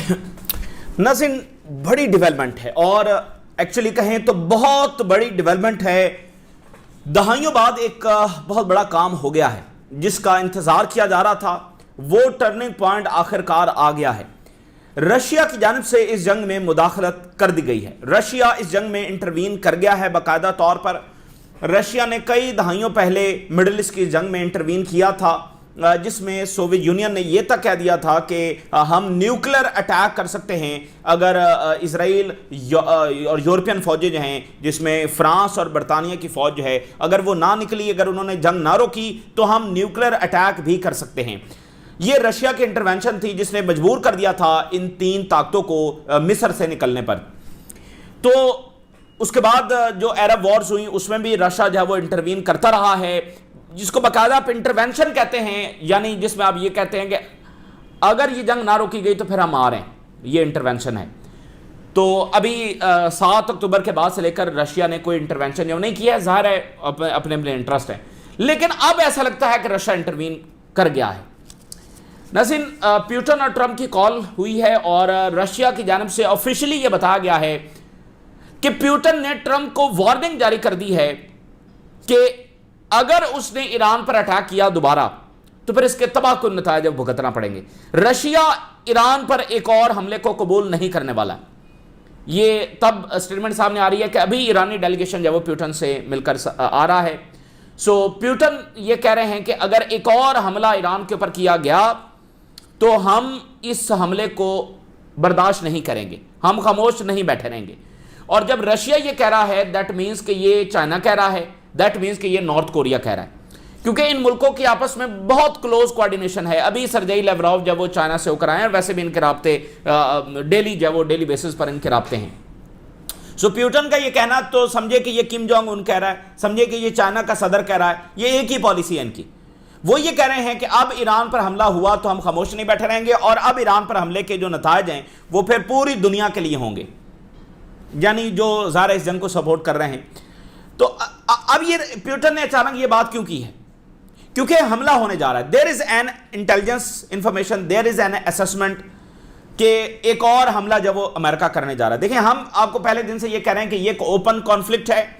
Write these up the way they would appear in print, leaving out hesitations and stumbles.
नाज़रीन, बड़ी डेवलपमेंट है और एक्चुअली कहें तो बहुत बड़ी डेवलपमेंट है। दहाइयों बाद एक बहुत बड़ा काम हो गया है जिसका इंतजार किया जा रहा था। वो टर्निंग पॉइंट आखिरकार आ गया है। रशिया की जानिब से इस जंग में मुदाखलत कर दी गई है। रशिया इस जंग में इंटरवीन कर गया है। बाकायदा तौर पर रशिया ने कई दहाइयों पहले मिडिल ईस्ट की जंग में इंटरवीन किया था, जिसमें सोवियत यूनियन ने यह तक कह दिया था कि हम न्यूक्लियर अटैक कर सकते हैं अगर इजराइल और यूरोपियन फौजें जो हैं, जिसमें फ्रांस और बरतानिया की फौज जो है, अगर वो ना निकली, अगर उन्होंने जंग ना रोकी तो हम न्यूक्लियर अटैक भी कर सकते हैं। यह रशिया की इंटरवेंशन थी जिसने मजबूर कर दिया था इन तीन ताकतों को मिस्र से निकलने पर। तो उसके बाद जो अरब वॉर्स हुई उसमें भी रशिया जो है वो इंटरवीन करता रहा है, जिसको बाकायदा आप इंटरवेंशन कहते हैं, यानी जिसमें आप ये कहते हैं कि अगर ये जंग ना रोकी गई तो फिर हम आ रहे हैं, ये इंटरवेंशन है। तो अभी 7 अक्टूबर के बाद से लेकर रशिया ने कोई इंटरवेंशन जो नहीं किया है, जाहिर है अपने अपने इंटरेस्ट है, लेकिन अब ऐसा लगता है कि रशिया इंटरवीन कर गया है। नाज़रीन, पुतिन और ट्रंप की कॉल हुई है और रशिया की जानिब से ऑफिशियली यह बताया गया है कि पुतिन ने ट्रंप को वार्निंग जारी कर दी है कि अगर उसने ईरान पर अटैक किया दोबारा तो फिर इसके तबाहकुन नतायज भुगतना पड़ेंगे। रशिया ईरान पर एक और हमले को कबूल नहीं करने वाला। ये तब स्टेटमेंट सामने आ रही है कि अभी ईरानी डेलीगेशन जब वो पुतिन से मिलकर आ रहा है। सो पुतिन ये कह रहे हैं कि अगर एक और हमला ईरान के ऊपर किया गया तो हम इस हमले को बर्दाश्त नहीं करेंगे, हम खामोश नहीं बैठे रहेंगे। और जब रशिया ये कह रहा है, दैट मीन्स कि ये चाइना कह रहा है, दैट मीन्स कि ये नॉर्थ कोरिया कह रहा है, क्योंकि इन मुल्कों की आपस में बहुत क्लोज कोऑर्डिनेशन है। अभी सर्जेई लेवरोव जब वो चाइना से होकर आए हैं, वैसे भी इनके राब्ते डेली जब वो डेली बेसिस पर इनके राब्ते हैं। सो पुतिन का ये कहना तो समझे कि ये किम जोंग उन कह रहा है, समझे कि ये चाइना का सदर कह रहा है, ये एक ही पॉलिसी है इनकी। वो ये कह रहे हैं कि अब ईरान पर हमला हुआ तो हम खामोश नहीं बैठे रहेंगे और अब ईरान पर हमले के जो नतायज हैं वो फिर पूरी दुनिया के लिए होंगे, यानी जो ज़ाहिर इस जंग को सपोर्ट कर रहे हैं। तो अब ये पुतिन ने अचानक ये बात क्यों की है? क्योंकि हमला होने जा रहा है। There is an intelligence information, there is an assessment कि एक और हमला जब वो अमेरिका करने जा रहा है। देखिए, हम आपको पहले दिन से ये कह रहे हैं कि ये एक ओपन कॉन्फ्लिक्ट है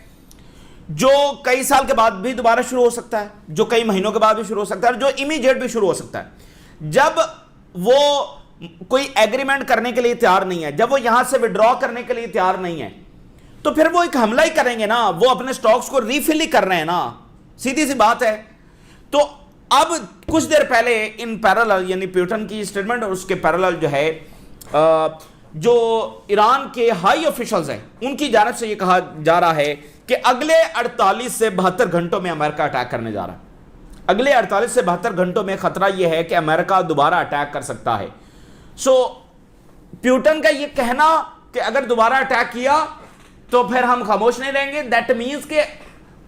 जो कई साल के बाद भी दोबारा शुरू हो सकता है, जो कई महीनों के बाद भी शुरू हो सकता है और जो इमीडिएट भी शुरू हो सकता है। जब वो कोई एग्रीमेंट करने के लिए तैयार नहीं है, जब वो यहां से विड्रॉ करने के लिए तैयार नहीं है, तो फिर वो एक हमला ही करेंगे ना। वो अपने स्टॉक्स को रीफिल ही कर रहे हैं ना, सीधी सी बात है। तो अब कुछ देर पहले इन पैरेलल, यानी पुतिन की स्टेटमेंट और उसके पैरेलल जो है, जो ईरान के हाई ऑफिशियल्स हैं उनकी जानिब से ये कहा जा रहा है कि अगले 48 से 72 घंटों में अमेरिका अटैक करने जा रहा है। अगले 48 से 72 घंटों में खतरा यह है कि अमेरिका दोबारा अटैक कर सकता है। सो पुतिन का यह कहना कि अगर दोबारा अटैक किया तो फिर हम खामोश नहीं रहेंगे, दैट मीन्स कि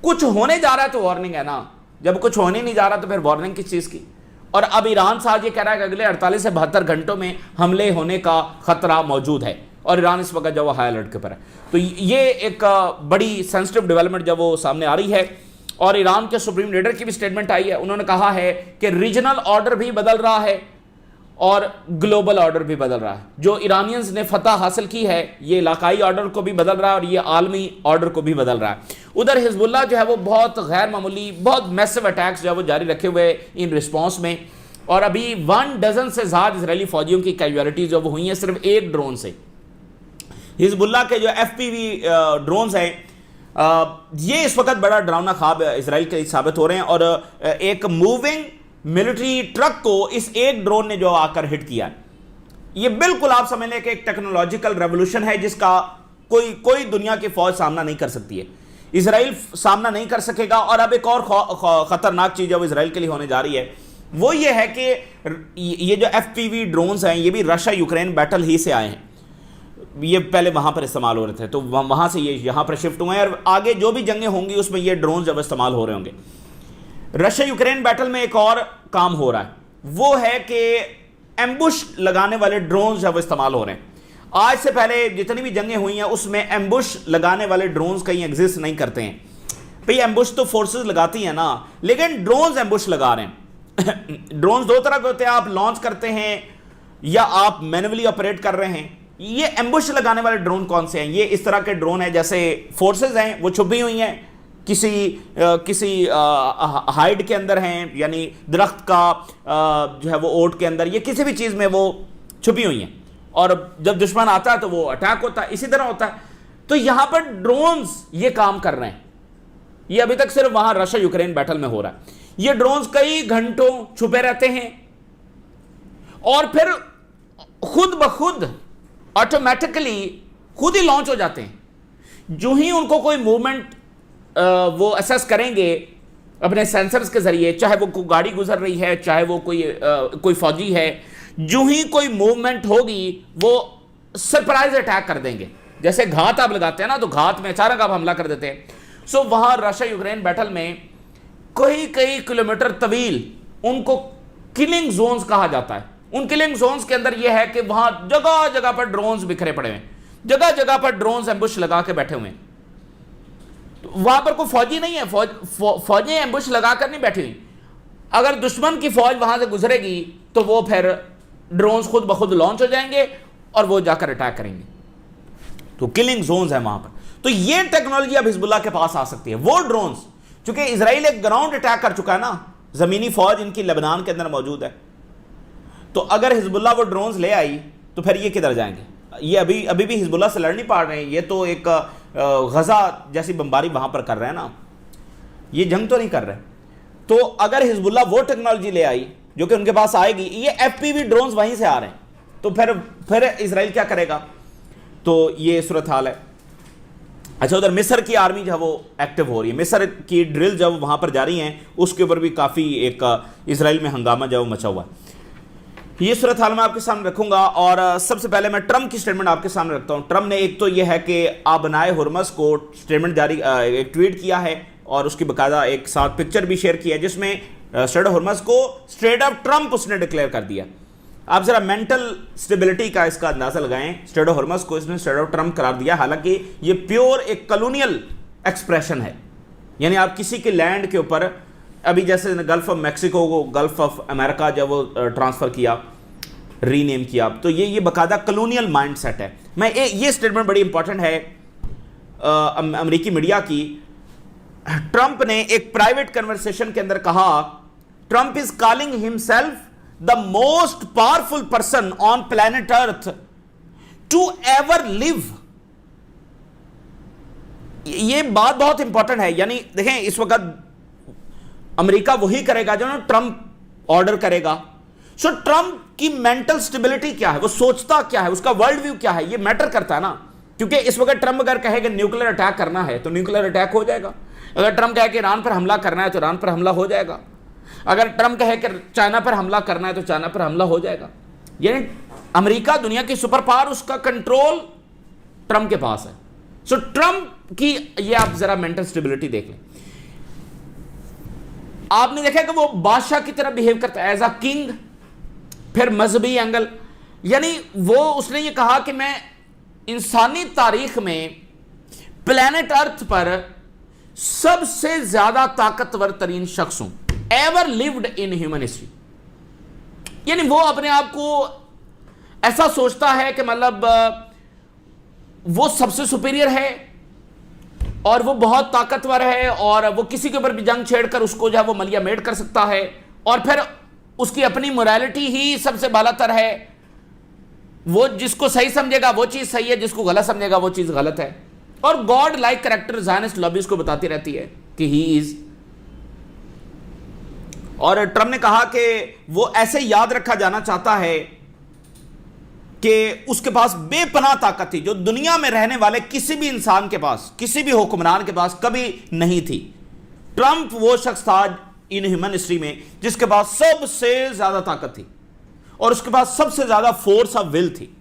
कुछ होने जा रहा है तो वार्निंग है ना। जब कुछ होने नहीं जा रहा तो फिर वार्निंग किस चीज की? और अब ईरान साहब ये कह रहा है कि अगले 48 से 72 घंटों में हमले होने का खतरा मौजूद है और ईरान इस वक्त जब वो हाई अलर्ट के ऊपर है। तो ये एक बड़ी सेंसिटिव डेवलपमेंट जब वो सामने आ रही है और ईरान के सुप्रीम लीडर की भी स्टेटमेंट आई है। उन्होंने कहा है कि रीजनल ऑर्डर भी बदल रहा है और ग्लोबल ऑर्डर भी बदल रहा है। जो ईरानियंस ने फतह हासिल की है, ये इलाकाई ऑर्डर को भी बदल रहा है और ये आलमी ऑर्डर को भी बदल रहा है। उधर हिजबुल्लाह जो है वो बहुत गैर मामूली, बहुत मैसिव अटैक्स जो है वो जारी रखे हुए इन रिस्पॉन्स में, और अभी 1 डजन से ज़्यादा इजरायली फौजियों की कैजुअलिटीज जो वो हुई हैं सिर्फ एक ड्रोन से। हिजबुल्लाह के जो FPV ड्रोन्स हैं, ये इस वक्त बड़ा डरावना ख्वाब इसराइल के साबित हो रहे हैं। और एक मूविंग मिलिट्री ट्रक को इस एक ड्रोन ने जो आकर हिट किया, ये बिल्कुल आप समझ लें कि एक टेक्नोलॉजिकल रेवोल्यूशन है जिसका कोई दुनिया की फौज सामना नहीं कर सकती है। इसराइल सामना नहीं कर सकेगा। और अब एक और खतरनाक चीज जब इसराइल के लिए होने जा रही है वो ये है कि ये जो FPV ड्रोन्स हैं ये भी रशिया यूक्रेन बैटल ही से आए हैं। ये पहले वहां पर इस्तेमाल हो रहे थे तो वहां से ये यहां पर शिफ्ट हुए हैं और आगे जो भी जंगें होंगी उसमें ये ड्रोन जब इस्तेमाल हो रहे होंगे। रशिया यूक्रेन बैटल में एक और काम हो रहा है, वो है कि एम्बुश लगाने वाले ड्रोन जब इस्तेमाल हो रहे हैं। आज से पहले जितनी भी जंगें हुई हैं उसमें एम्बुश लगाने वाले ड्रोन्स कहीं एग्जिस्ट नहीं करते हैं। भाई एम्बुश तो फोर्सेस लगाती हैं ना, लेकिन ड्रोन्स एम्बुश लगा रहे हैं। ड्रोन्स दो तरह के होते हैं, आप लॉन्च करते हैं या आप मैन्युअली ऑपरेट कर रहे हैं। ये एम्बुश लगाने वाले ड्रोन कौन से हैं? ये इस तरह के ड्रोन हैं जैसे फोर्सेस हैं वो छुपी हुई हैं, किसी हाइड के अंदर हैं, यानी दरख्त का जो है वो ओट के अंदर, ये किसी भी चीज में वो छुपी हुई हैं, और जब दुश्मन आता है तो वो अटैक होता है, इसी तरह होता है। तो यहां पर ड्रोन्स ये काम कर रहे हैं। ये अभी तक सिर्फ वहां रशिया यूक्रेन बैटल में हो रहा है। ये ड्रोन्स कई घंटों छुपे रहते हैं और फिर खुद ब खुद ऑटोमेटिकली खुद ही लॉन्च हो जाते हैं। जो ही उनको कोई मूवमेंट वो असेस करेंगे अपने सेंसर्स के जरिए, चाहे वो कोई गाड़ी गुजर रही है, चाहे वो कोई फौजी है, जो ही कोई मूवमेंट होगी वो सरप्राइज अटैक कर देंगे। जैसे घात आप लगाते हैं ना, तो घात में अचानक आप हमला कर देते हैं। सो वहां रशिया यूक्रेन बैटल में कई किलोमीटर तवील उनको किलिंग जोन्स कहा जाता है। उन किलिंग जोन्स के अंदर यह है कि वहां जगह जगह पर ड्रोन्स बिखरे पड़े हैं, जगह जगह पर ड्रोन्स एम्बुश लगा के बैठे हुए हैं। तो वहां पर कोई फौजी नहीं है, फौजी एम्बुश लगाकर नहीं बैठी हुई। अगर दुश्मन की फौज वहां से गुजरेगी तो वो फिर ड्रोन्स खुद ब खुद लॉन्च हो जाएंगे और वो जाकर अटैक करेंगे। तो किलिंग जोन्स है वहां पर। तो ये टेक्नोलॉजी अब हिजबुल्लाह के पास आ सकती है। वो ड्रोन्स, चूंकि इजराइल एक ग्राउंड अटैक कर चुका है ना, जमीनी फौज इनकी लेबनान के अंदर मौजूद है, तो अगर हिजबुल्लाह वो ड्रोन्स ले आई तो फिर ये किधर जाएंगे? ये अभी भी हिजबुल्लाह से लड़ नहीं पा रहे हैं। ये तो एक गजा जैसी बमबारी वहां पर कर रहे हैं ना, ये जंग तो नहीं कर रहे। तो अगर हिजबुल्लाह वो टेक्नोलॉजी ले आई जो कि उनके पास आएगी, ये एफपीवी ड्रोन्स वहीं से आ रहे हैं, तो फिर इजराइल क्या करेगा? तो ये सूरत हाल है। अच्छा, उधर मिस्र की आर्मी जो है वो एक्टिव हो रही है, मिस्र की ड्रिल जब वहां पर जारी हैं उसके ऊपर भी काफ़ी एक इजराइल में हंगामा जो मचा हुआ है। ये सूरत हाल मैं आपके सामने रखूंगा। और सबसे पहले मैं ट्रम्प की स्टेटमेंट आपके सामने रखता हूं। ट्रम्प ने एक तो यह है कि आबनाए हुर्मस को स्टेटमेंट जारी एक ट्वीट किया है और उसकी बाकायदा एक साथ पिक्चर भी शेयर की है जिसमें स्ट्रेट ऑफ हुर्मस को स्ट्रेट ऑफ ट्रम्प उसने डिक्लेयर कर दिया। आप जरा मेंटल स्टेबिलिटी का इसका अंदाजा लगाएं। स्ट्रेट ऑफ हुर्मस को इसने स्ट्रेट ऑफ ट्रम्प करार दिया, हालांकि ये प्योर एक कॉलोनियल एक्सप्रेशन है। यानी आप किसी के लैंड के ऊपर, अभी जैसे गल्फ ऑफ मैक्सिको को गल्फ ऑफ अमेरिका जब वो ट्रांसफर किया, रीनेम किया, तो ये बाकायदा कॉलोनियल माइंडसेट है। ये स्टेटमेंट बड़ी इंपॉर्टेंट है अमेरिकी मीडिया की। ट्रंप ने एक प्राइवेट कन्वर्सेशन के अंदर कहा, Trump is calling himself the most powerful person on planet earth to ever live. ये बात बहुत इंपॉर्टेंट है। यानी देखें, इस वक्त अमेरिका वही करेगा जो ट्रंप ऑर्डर करेगा। सो ट्रंप की मेंटल स्टेबिलिटी क्या है, वो सोचता क्या है, उसका वर्ल्ड व्यू क्या है, ये मैटर करता है ना। क्योंकि इस वक्त ट्रंप अगर कहेगा न्यूक्लियर अटैक करना है तो न्यूक्लियर अटैक हो जाएगा। अगर ट्रंप कहे कि ईरान पर हमला करना है तो ईरान पर हमला हो जाएगा। अगर ट्रंप कहे कि चाइना पर हमला करना है तो चाइना पर हमला हो जाएगा। यानी अमेरिका दुनिया की सुपर पावर, उसका कंट्रोल ट्रंप के पास है। सो ट्रंप की ये आप जरा मेंटल स्टेबिलिटी देख लें। आपने देखा कि वो बादशाह की तरह बिहेव करता है, एज अ किंग। फिर मजहबी एंगल, यानी वो उसने ये कहा कि मैं इंसानी तारीख में प्लेनेट अर्थ पर सबसे ज्यादा ताकतवर तरीन शख्स हूं, ever lived in human history. यानी वो अपने आप को ऐसा सोचता है कि मतलब वो सबसे सुपीरियर है और वो बहुत ताकतवर है और वो किसी के ऊपर भी जंग छेड़कर उसको जो है वो मलिया मेट कर सकता है, और फिर उसकी अपनी मोरालिटी ही सबसे बालातर है। वो जिसको सही समझेगा वो चीज सही है, जिसको गलत समझेगा वो चीज गलत है। और God like character Zionist lobbies को बताती रहती है कि ही इज। और ट्रंप ने कहा कि वो ऐसे याद रखा जाना चाहता है कि उसके पास बेपनाह ताकत थी जो दुनिया में रहने वाले किसी भी इंसान के पास, किसी भी हुक्मरान के पास कभी नहीं थी। ट्रंप वो शख्स था इन ह्यूमन हिस्ट्री में जिसके पास सबसे ज्यादा ताकत थी और उसके पास सबसे ज्यादा फोर्स ऑफ विल थी।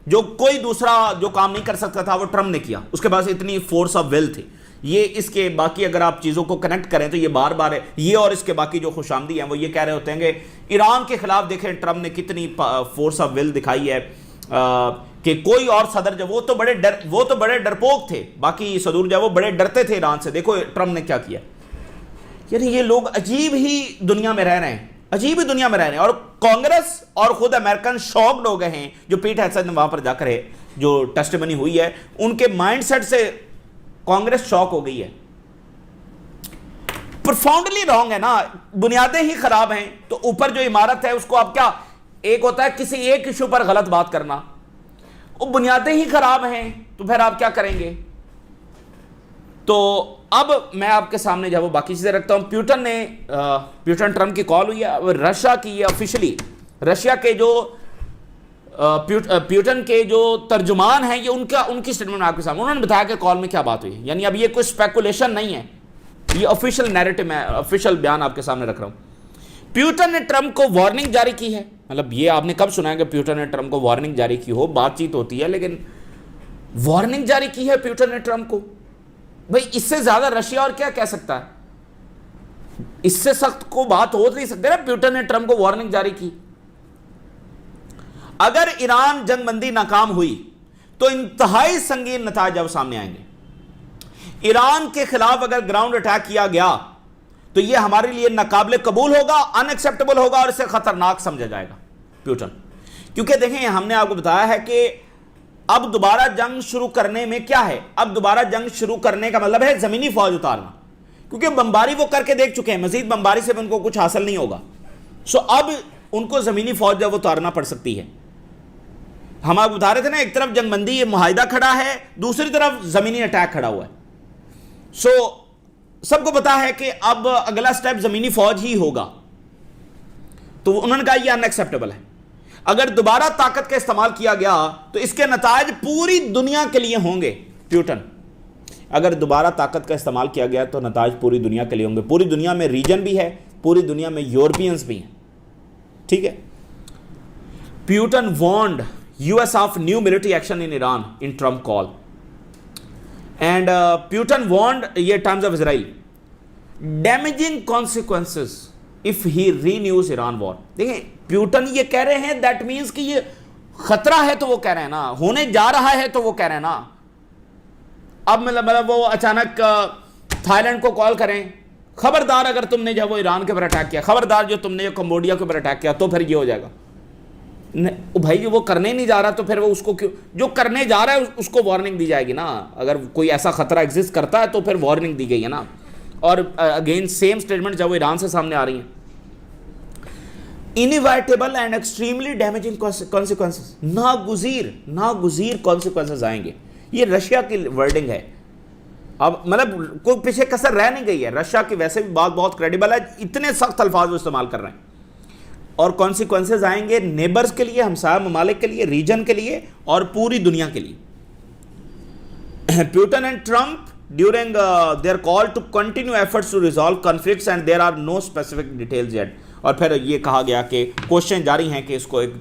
जो कोई दूसरा जो काम नहीं कर सकता था वो ट्रंप ने किया, उसके पास इतनी फोर्स ऑफ विल थी। ये इसके बाकी अगर आप चीज़ों को कनेक्ट करें तो ये बार बार है, ये और इसके बाकी जो खुशामदी हैं वो ये कह रहे होते हैं कि ईरान के खिलाफ देखें ट्रंप ने कितनी फोर्स ऑफ विल दिखाई है कि कोई और सदर जो वो तो बड़े डरपोक थे, बाकी सदूर जो वो बड़े डरते थे ईरान से। देखो ट्रंप ने क्या किया। यानी ये लोग अजीब ही दुनिया में रह रहे हैं। अजीब ही दुनिया में रह रहे हैं। और कांग्रेस और खुद अमेरिकन शॉक्ड हो गए हैं, जो पीट हेगसेथ ने वहां पर जाकर है जो टेस्टिमनी हुई है, उनके माइंडसेट से कांग्रेस शॉक हो गई है। प्रोफाउंडली रॉन्ग है ना, बुनियादें ही खराब हैं, तो ऊपर जो इमारत है उसको आप क्या, एक होता है किसी एक इशू पर गलत बात करना, वो बुनियादें ही खराब हैं, तो फिर आप क्या करेंगे। तो अब मैं आपके सामने जब वो बाकी चीजें रखता हूं, प्यूटन ट्रंप की कॉल हुई है, रशिया की ये ऑफिशियली, रशिया के जो प्यूटन के जो तर्जुमान हैं, ये उनकी स्टेटमेंट आपके सामने, उन्होंने बताया कि कॉल में क्या बात हुई है। यानी अब ये कोई स्पेकुलेशन नहीं है, ये ऑफिशियल नैरेटिव में, ऑफिशियल बयान आपके सामने रख रहा हूं। प्यूटन ने ट्रंप को वार्निंग जारी की है, मतलब ये आपने कब सुना है कि प्यूटन ने ट्रंप को वार्निंग जारी की हो, बातचीत होती है, लेकिन वार्निंग जारी की है प्यूटन ने ट्रंप को। भाई इससे ज्यादा रशिया और क्या कह सकता है, इससे सख्त को बात हो नहीं सकती ना। प्यूटन ने ट्रंप को वार्निंग जारी की। अगर ईरान जंगबंदी नाकाम हुई तो इंतहाई संगीन नताज अब सामने आएंगे। ईरान के खिलाफ अगर ग्राउंड अटैक किया गया तो यह हमारे लिए नाकाबिले कबूल होगा, अनएक्सेप्टेबल होगा और इसे खतरनाक समझा जाएगा प्यूटन। क्योंकि देखें, हमने आपको बताया है कि अब दोबारा जंग शुरू करने में क्या है, अब दोबारा जंग शुरू करने का मतलब है जमीनी फौज उतारना, क्योंकि बमबारी वो करके देख चुके हैं, मजीद बमबारी से भी उनको कुछ हासिल नहीं होगा। सो अब उनको जमीनी फौज जब उतारना पड़ सकती है। हम आपको बता रहे थे ना, एक तरफ जंगबंदी ये मुआहिदा खड़ा है, दूसरी तरफ जमीनी अटैक खड़ा हुआ है। सो सबको पता है कि अब अगला स्टेप जमीनी फौज ही होगा। तो उन्होंने कहा यह अनएक्सेप्टेबल है। अगर दोबारा ताकत का इस्तेमाल किया गया तो इसके नताज पूरी दुनिया के लिए होंगे। प्यूटन, अगर दोबारा ताकत का इस्तेमाल किया गया तो नताज पूरी दुनिया के लिए होंगे। पूरी दुनिया में रीजन भी है, पूरी दुनिया में यूरोपियंस भी हैं, ठीक है। Putin warned US of new military action in Iran in Trump call and Putin warned ये terms of Israel damaging consequences if he renews Iran war. देखिए, प्यूटन ये कह रहे हैं, दैट मीन्स कि ये खतरा है तो वो कह रहे हैं ना, होने जा रहा है तो वो कह रहे हैं ना। अब मतलब वो अचानक थाईलैंड को कॉल करें, खबरदार अगर तुमने जब वो ईरान के ऊपर अटैक किया, खबरदार जो तुमने जो कंबोडिया के ऊपर अटैक किया, तो फिर ये हो जाएगा। भाई जो वो करने नहीं जा रहा तो फिर वो उसको क्यों, जो करने जा रहा है उसको वार्निंग दी जाएगी ना। अगर कोई ऐसा खतरा एग्जिस्ट करता है तो फिर वार्निंग दी गई है ना। और अगेन सेम स्टेटमेंट जब वो ईरान से सामने आ रही हैं, inevitable and extremely damaging consequences, नागुजीर कॉन्सिक्वेंसेस आएंगे। ये रशिया की वर्डिंग है। अब मतलब कोई पीछे कसर रह नहीं गई है। रशिया की वैसे भी बात बहुत क्रेडिबल है, इतने सख्त अल्फाज वो इस्तेमाल कर रहे हैं। और कॉन्सिक्वेंसेज आएंगे नेबर्स के लिए, हमसाया ममालिक के लिए, रीजन के लिए और पूरी दुनिया के लिए। Putin and Trump during their call to continue efforts to resolve conflicts and there are no specific details yet. और फिर ये कहा गया कि क्वेश्चन जारी हैं कि इसको एक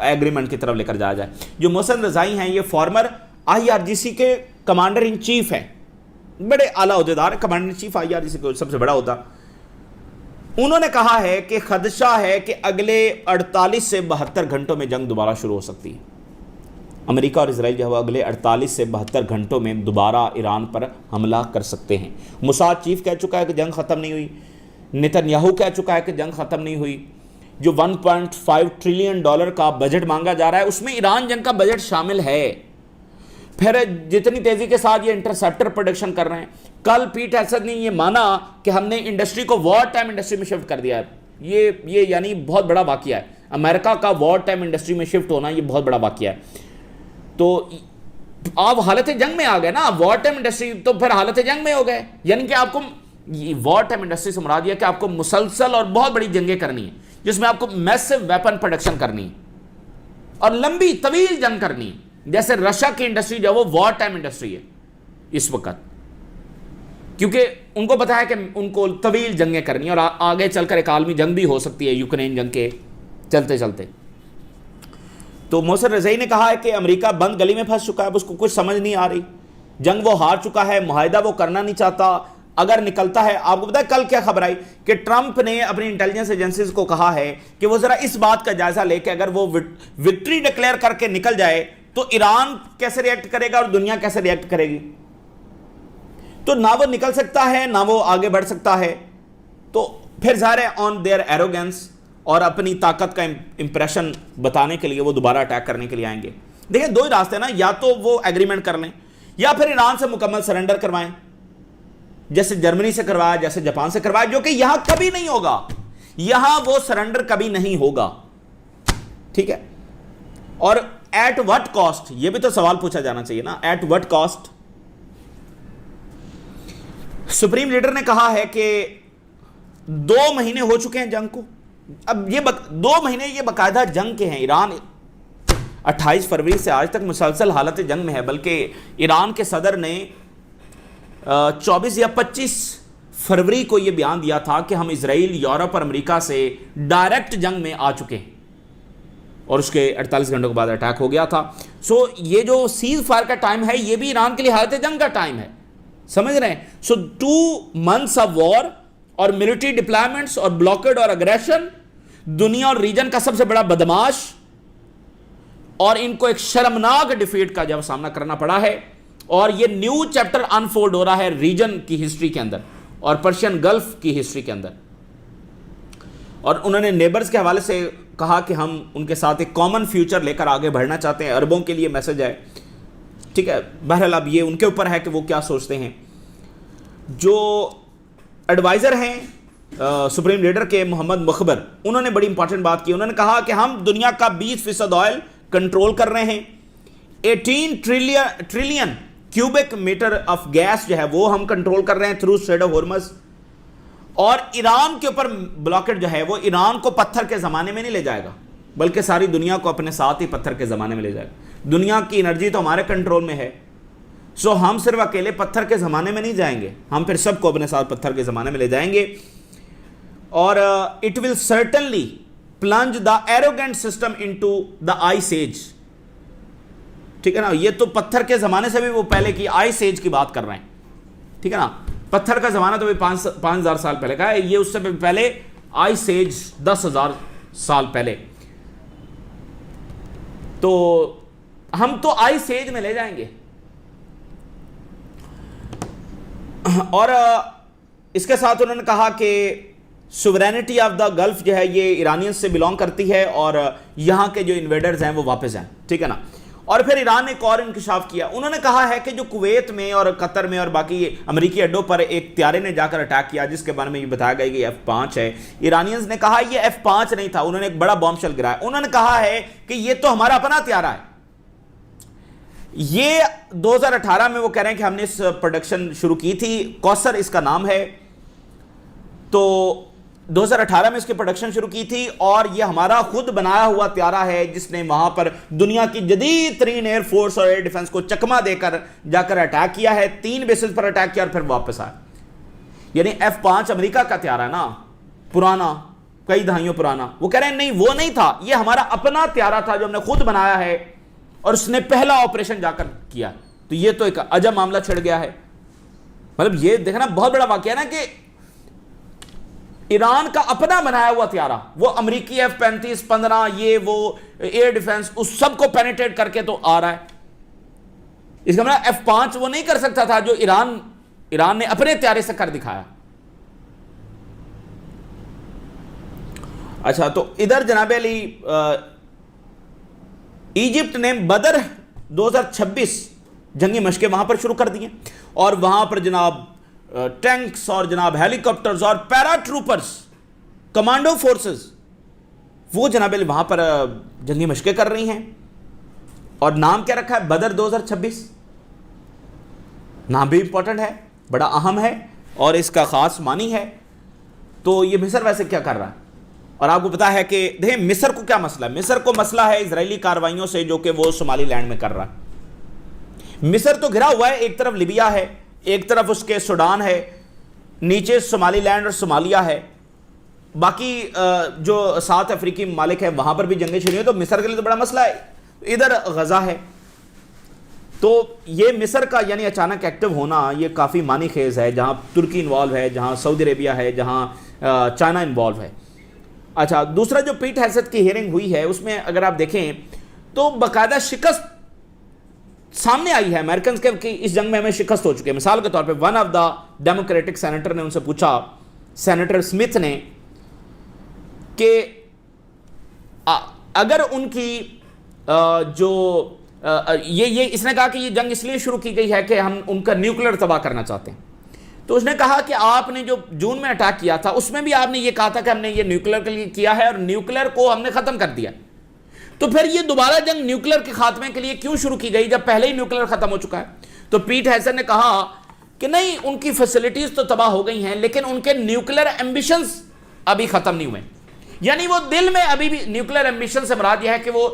एग्रीमेंट की तरफ लेकर जाया जाए। जो मोहसिन रज़ाई हैं, ये फॉर्मर IRGC के कमांडर इन चीफ हैं, बड़े आला ओहदेदार, कमांडर इन चीफ IRGC को सबसे बड़ा होता। उन्होंने कहा है कि खदशा है कि अगले 48 से 72 घंटों में जंग दोबारा शुरू हो सकती है। अमेरिका और इजराइल जो है अगले 48 से 72 घंटों में दोबारा ईरान पर हमला कर सकते हैं। मुसाद चीफ कह चुका है कि जंग ख़त्म नहीं हुई, नेतन्याहू कह चुका है कि जंग ख़त्म नहीं हुई। जो $1.5 ट्रिलियन का बजट मांगा जा रहा है उसमें ईरान जंग का बजट शामिल है। फिर जितनी तेज़ी के साथ ये इंटरसेप्टर प्रोडक्शन कर रहे हैं, कल पीट हेगसेथ ने ये माना कि हमने इंडस्ट्री को वॉर टाइम इंडस्ट्री में शिफ्ट कर दिया है। ये यानी बहुत बड़ा वाक़या है। अमेरिका का वॉर टाइम इंडस्ट्री में शिफ्ट होना ये बहुत बड़ा वाक़या है। तो आप हालत जंग में आ गए ना, वॉर टाइम इंडस्ट्री, तो फिर हालत जंग में हो गए। यानी कि आपको वॉर टाइम इंडस्ट्री से मुराद यह कि आपको मुसलसल और बहुत बड़ी जंगें करनी है, जिसमें आपको मैसिव वेपन प्रोडक्शन करनी है और लंबी तवील जंग करनी है। जैसे रशिया की इंडस्ट्री जो वो वॉर टाइम इंडस्ट्री है इस वक्त, क्योंकि उनको पता है कि उनको तवील जंगें करनी है और आगे चलकर एक आलमी जंग भी हो सकती है यूक्रेन जंग के चलते चलते। तो मोहसिन रज़ाई ने कहा है कि अमेरिका बंद गली में फंस चुका है, उसको कुछ समझ नहीं आ रही, जंग वो हार चुका है, मुआहिदा वो करना नहीं चाहता। अगर निकलता है, आपको पता है कल क्या खबर आई कि ट्रंप ने अपनी इंटेलिजेंस एजेंसीज को कहा है कि वो जरा इस बात का जायजा ले कि अगर वो विक्ट्री डिक्लेयर करके निकल जाए तो ईरान कैसे रिएक्ट करेगा और दुनिया कैसे रिएक्ट करेगी। तो ना वो निकल सकता है ना वो आगे बढ़ सकता है। तो फिर ज़ाहिर है ऑन देयर एरोगेंस और अपनी ताकत का इंप्रेशन बताने के लिए वो दोबारा अटैक करने के लिए आएंगे। देखिए दो ही रास्ते हैं ना, या तो वो एग्रीमेंट कर लें या फिर ईरान से मुकम्मल सरेंडर करवाएं, जैसे जर्मनी से करवाया, जैसे जापान से करवाया, जो कि यहां कभी नहीं होगा। यहां वो सरेंडर कभी नहीं होगा, ठीक है। और एट व्हाट कॉस्ट, ये भी तो सवाल पूछा जाना चाहिए ना, at what cost. Supreme leader ने कहा है कि 2 महीने हो चुके हैं जंग को। अब ये 2 महीने ये बाकायदा जंग के हैं। ईरान 28 फरवरी से आज तक मुसलसल हालत जंग में है, बल्कि ईरान के सदर ने 24 या 25 फरवरी को यह बयान दिया था कि हम इजराइल, यूरोप और अमेरिका से डायरेक्ट जंग में आ चुके हैं, और उसके 48 घंटों के बाद अटैक हो गया था। सो ये जो सीज फायर का टाइम है, ये भी ईरान के लिए हालत जंग का टाइम है, समझ रहे हैं। सो 2 months ऑफ वॉर और मिलिट्री डिप्लॉयमेंट्स और ब्लॉकेड और अग्रेशन, दुनिया और रीजन का सबसे बड़ा बदमाश, और इनको एक शर्मनाक डिफीट का जब सामना करना पड़ा है। और ये न्यू चैप्टर अनफोल्ड हो रहा है रीजन की हिस्ट्री के अंदर और पर्शियन गल्फ की हिस्ट्री के अंदर। और उन्होंने नेबर्स के हवाले से कहा कि हम उनके साथ एक कॉमन फ्यूचर लेकर आगे बढ़ना चाहते हैं। अरबों के लिए मैसेज है, ठीक है। बहरहाल अब ये उनके ऊपर है कि वो क्या सोचते हैं। जो एडवाइज़र हैं सुप्रीम लीडर के मोहम्मद मुखबर, उन्होंने बड़ी इंपॉर्टेंट बात की। उन्होंने कहा कि हम दुनिया का 20% ऑयल कंट्रोल कर रहे हैं, 18 trillion cubic metre of gas जो है वो हम कंट्रोल कर रहे हैं थ्रू स्ट्रेट ऑफ हॉर्मज़। और ईरान के ऊपर ब्लॉकेट जो है वो ईरान को पत्थर के ज़माने में नहीं ले जाएगा, बल्कि सारी दुनिया को अपने साथ ही पत्थर के ज़माने में ले जाएगा। दुनिया की एनर्जी तो हमारे कंट्रोल में है, सो हम सिर्फ अकेले पत्थर के ज़माने में नहीं जाएंगे, हम फिर सबको अपने साथ पत्थर के ज़माने में ले जाएंगे। और it will certainly plunge the arrogant system into the ice age, ठीक है ना। ये तो पत्थर के ज़माने से भी वो पहले की आइस एज की बात कर रहे हैं, ठीक है ना। पत्थर का ज़माना तो भी 5,000 साल पहले का है, ये उससे पहले आइस एज 10,000 साल पहले। तो हम तो आइस एज में ले जाएंगे। और इसके साथ उन्होंने कहा कि सुवरेनिटी ऑफ द गल्फ जो है ये ईरानियंस से बिलोंग करती है और यहां के जो इन्वेडर्स हैं वो वापस हैं, ठीक है ना। और फिर ईरान ने एक और इंकशाफ किया। उन्होंने कहा है कि जो कुवैत में और कतर में और बाकी अमेरिकी अड्डों पर एक त्यारे ने जाकर अटैक किया, जिसके बारे में ये बताया गया कि F5 है। ईरानियंस ने कहा ये F5 नहीं था, उन्होंने एक बड़ा बॉम्बशेल गिराया। उन्होंने कहा है कि ये तो हमारा अपना त्यारा है। ये 2018 में वो कह रहे हैं कि हमने इस प्रोडक्शन शुरू की थी, कौसर इसका नाम है। तो 2018 में इसकी प्रोडक्शन शुरू की थी और ये हमारा खुद बनाया हुआ त्यारा है, जिसने वहां पर दुनिया की जदीद तरीन एयरफोर्स और एयर डिफेंस को चकमा देकर जाकर अटैक किया है। 3 बेसिस पर अटैक किया और फिर वापस आया। यानी F5 अमेरिका का त्यारा है ना, पुराना, कई दहाइयों पुराना। वो कह रहे हैं नहीं, वो नहीं था, ये हमारा अपना त्यारा था जो हमने खुद बनाया है और उसने पहला ऑपरेशन जाकर किया। तो ये तो एक अजब मामला छिड़ गया है। मतलब ये देखना बहुत बड़ा वाकया ना कि ईरान का अपना बनाया हुआ त्यारा, वो अमेरिकी F-35, 15, ये वो एयर डिफेंस, उस सबको पेनिट्रेट करके तो आ रहा है। इसका मतलब F5 वो नहीं कर सकता था जो ईरान ने अपने त्यारे से कर दिखाया। अच्छा, तो इधर जनाब अली इजिप्ट ने बदर 2026 जंगी मशकें वहां पर शुरू कर दी हैं और वहां पर जनाब टैंक्स और जनाब हेलीकॉप्टर्स और पैरा ट्रूपर्स, कमांडो फोर्सेस, वो जनाब वहां पर जंगी मशकें कर रही हैं। और नाम क्या रखा है? बदर 2026। नाम भी इंपॉर्टेंट है, बड़ा अहम है और इसका खास मानी है। तो ये मिस्र वैसे क्या कर रहा है? और आपको पता है कि देखिए मिस्र को क्या मसला है। मिस्र को मसला है इजरायली कार्रवाइयों से जो कि वो सोमालीलैंड में कर रहा है। मिस्र तो घिरा हुआ है, एक तरफ लिबिया है, एक तरफ उसके सूडान है, नीचे सोमालीलैंड और सोमालिया है, बाकी जो 7 अफ्रीकी ममालिक है वहां पर भी जंगें छिड़ी हैं। तो मिस्र के लिए तो बड़ा मसला है। इधर गजा है। तो ये मिस्र का यानी अचानक एक्टिव होना ये काफ़ी मानी खेज है, जहां तुर्की इन्वॉल्व है, जहां सऊदी अरेबिया है, जहां चाइना इन्वॉल्व है। अच्छा, दूसरा जो पीट हेसेथ की हियरिंग हुई है उसमें अगर आप देखें तो बाकायदा शिकस्त सामने आई है अमेरिकन के कि इस जंग में हमें शिकस्त हो चुकी है। मिसाल के तौर पे one of the democratic senator ने उनसे पूछा, सेनेटर स्मिथ ने कि अगर उनकी ये इसने कहा कि ये जंग इसलिए शुरू की गई है कि हम उनका न्यूक्लियर तबाह करना चाहते हैं। तो उसने कहा कि आपने जो जून में अटैक किया था उसमें भी आपने ये कहा था कि हमने ये न्यूक्लियर के लिए किया है और न्यूक्लियर को हमने खत्म कर दिया। तो फिर ये दोबारा जंग न्यूक्लियर के खात्मे के लिए क्यों शुरू की गई जब पहले ही न्यूक्लियर खत्म हो चुका है? तो पीट हेगसेट ने कहा कि नहीं, उनकी फैसिलिटीज तो तबाह हो गई हैं लेकिन उनके न्यूक्लियर एम्बिशंस अभी खत्म नहीं हुए। यानी वो दिल में अभी भी न्यूक्लियर एम्बिशन से मुराद यह है कि वो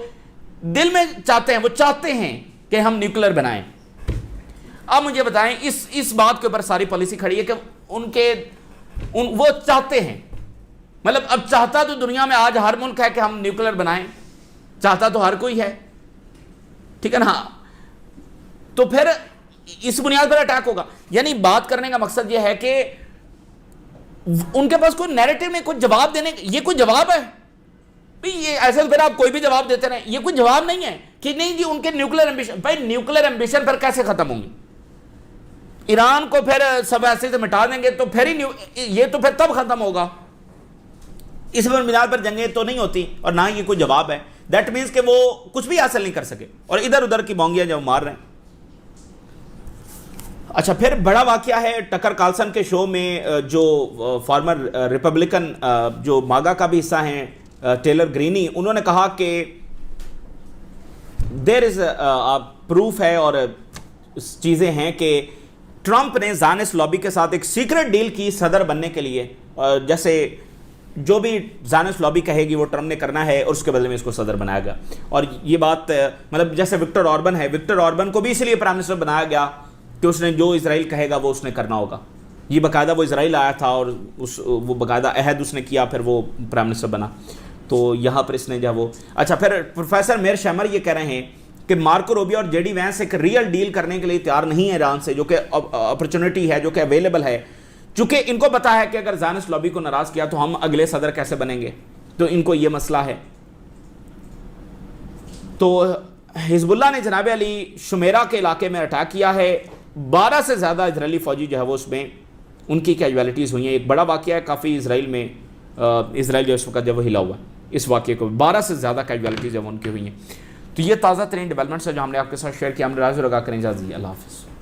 दिल में चाहते हैं, वो चाहते हैं कि हम न्यूक्लियर बनाएं। अब मुझे बताएं, इस बात के ऊपर सारी पॉलिसी खड़ी है कि वो चाहते हैं, मतलब अब चाहता तो दुनिया में आज हर मुल्क है कि हम न्यूक्लियर बनाएं, चाहता तो हर कोई है, ठीक है ना। तो फिर इस बुनियाद पर अटैक होगा। यानी बात करने का मकसद यह है कि उनके पास कोई नैरेटिव नहीं, कोई जवाब देने, ये कोई जवाब है भाई? ये ऐसे फिर आप कोई भी जवाब देते रहे, ये कोई जवाब नहीं है कि नहीं जी उनके न्यूक्लियर एम्बिशन। भाई न्यूक्लियर एम्बिशन पर कैसे खत्म होंगी? ईरान को फिर सब ऐसे से मिटा देंगे तो फिर ही ये तो फिर तब खत्म होगा। इस बुनियाद पर जंगें तो नहीं होती और ना ये कोई जवाब है। दैट मीन्स कि वो कुछ भी हासिल नहीं कर सके और इधर उधर की बोंगियां जब मार रहे हैं। अच्छा, फिर बड़ा वाकया है टकर कार्लसन के शो में जो फॉर्मर रिपब्लिकन जो मागा का भी हिस्सा हैं टेलर ग्रीनी, उन्होंने कहा कि देयर इज प्रूफ है और चीज़ें हैं कि ट्रंप ने ज़ायनिस्ट लॉबी के साथ एक सीक्रेट डील की सदर बनने के लिए। जैसे जो भी ज़ायनिस्ट लॉबी कहेगी वो ट्रंप ने करना है और उसके बदले में इसको सदर बनाया गया। और ये बात मतलब जैसे विक्टर ऑर्बन है, विक्टर ऑर्बन को भी इसलिए प्राइम मिनिस्टर बनाया गया कि उसने जो इजराइल कहेगा वो उसने करना होगा। ये बाकायदा वो इजराइल आया था और वो बाकायदा अहद उसने किया, फिर वो प्राइम मिनिस्टर बना। तो यहाँ पर इसने जो वो अच्छा, फिर प्रोफेसर मेयर शैमर ये कह रहे हैं कि मार्को रूबियो और जेडी वैंस एक रियल डील करने के लिए तैयार नहीं है ईरान से, जो कि अपॉर्चुनिटी है, जो कि अवेलेबल है, चूंकि इनको पता है कि अगर ज़ायनिस्ट लॉबी को नाराज किया तो हम अगले सदर कैसे बनेंगे। तो इनको ये मसला है। तो हिजबुल्लाह ने जनाब अली शुमेरा के इलाके में अटैक किया है। 12 से ज़्यादा इजरायली फ़ौजी जो है वो उसमें उनकी कैजुअलिटीज़ हुई हैं। एक बड़ा वाक़या है काफ़ी इजराइल में, इजराइल जो इस वक्त जब वो हिला हुआ है, इस वाक़े को 12 से ज़्यादा कैजुअलिटीज़ जब उनकी हुई हैं। तो ये ताज़ा तरीन डेवलपमेंट्स है जो हमने आपके साथ शेयर किया। हम राज़ लगा करें इजाज़त। अल्लाह हाफ़िज़।